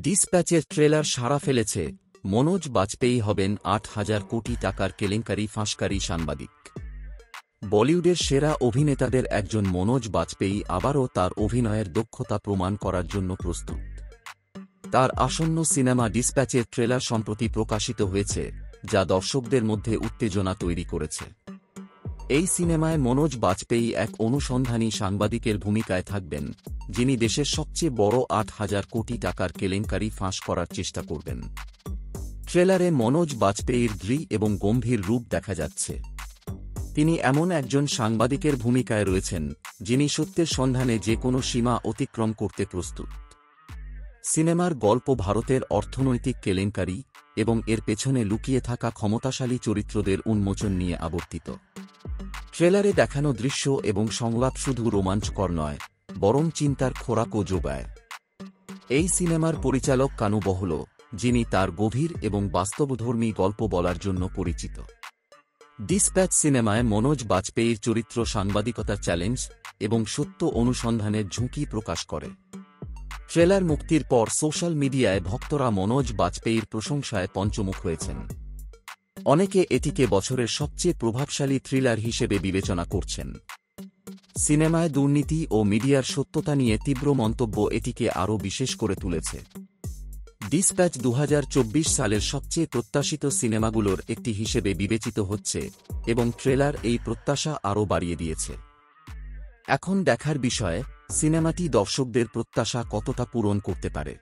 ডিসপ্যাচের trailer সাড়া ফেলেছে। মনোজ বাজপেয়ী হবেন ৮,০০০ কোটি টাকার কেলেঙ্কারি ফাঁসকারী সাংবাদিক। বলিউডের সেরা অভিনেতাদের একজন মনোজ বাজপেয়ী আবারও তার অভিনয়ের দক্ষতা প্রমাণ করার জন্য প্রস্তুত। তার আসন্ন সিনেমা ডিসপ্যাচের ট্রেলার সম্প্রতি প্রকাশিত হয়েছে, যা দর্শকদের মধ্যে উত্তেজনা তৈরি করেছে। এই সিনেমায় মনোজ বাজপেয়ী এক অনুসন্ধানী সাংবাদিকের ভূমিকায় থাকবেন, যিনি দেশের সবচেয়ে বড় ৮,০০০ কোটি টাকার কেলেঙ্কারি ফাঁস করার চেষ্টা করবেন। ট্রেলারে মনোজ বাজপেয়ীর দৃঢ় এবং গম্ভীর রূপ দেখা যাচ্ছে। তিনি এমন একজন সাংবাদিকের ভূমিকায় রয়েছেন, যিনি সত্যের সন্ধানে যে কোনো সীমা অতিক্রম করতে প্রস্তুত। সিনেমার গল্প ভারতের অর্থনৈতিক কেলেঙ্কারি এবং এর পেছনে লুকিয়ে থাকা ক্ষমতাশালী চরিত্রদের উন্মোচন নিয়ে আবর্তিত। ট্রেলারে দেখানো দৃশ্য এবং সংলাপ শুধু রোমাঞ্চকর নয়, বরং চিন্তার খোরাকও যোগায়। এই সিনেমার পরিচালক কানু বহলো, যিনি তার গভীর এবং বাস্তবধর্মী গল্প বলার জন্য পরিচিত। ডিসপ্যাচ সিনেমায় মনোজ বাজপেয়ীর চরিত্র সাংবাদিকতার চ্যালেঞ্জ এবং সত্য অনুসন্ধানের ঝুঁকি প্রকাশ করে। ট্রেলার মুক্তির পর সোশ্যাল মিডিয়ায় ভক্তরা মনোজ বাজপেয়ীর প্রশংসায় পঞ্চমুখ হয়েছেন। অনেকে এটিকে বছরের সবচেয়ে প্রভাবশালী থ্রিলার হিসেবে বিবেচনা করছেন। সিনেমায় দুর্নীতি ও মিডিয়ার সত্যতা নিয়ে তীব্র মন্তব্য এটিকে আরও বিশেষ করে তুলেছে। ডিসপ্যাচ ২০২৪ সালের সবচেয়ে প্রত্যাশিত সিনেমাগুলোর একটি হিসেবে বিবেচিত হচ্ছে এবং ট্রেলার এই প্রত্যাশা আরও বাড়িয়ে দিয়েছে। এখন দেখার বিষয়, সিনেমাটি দর্শকদের প্রত্যাশা কতটা পূরণ করতে পারে।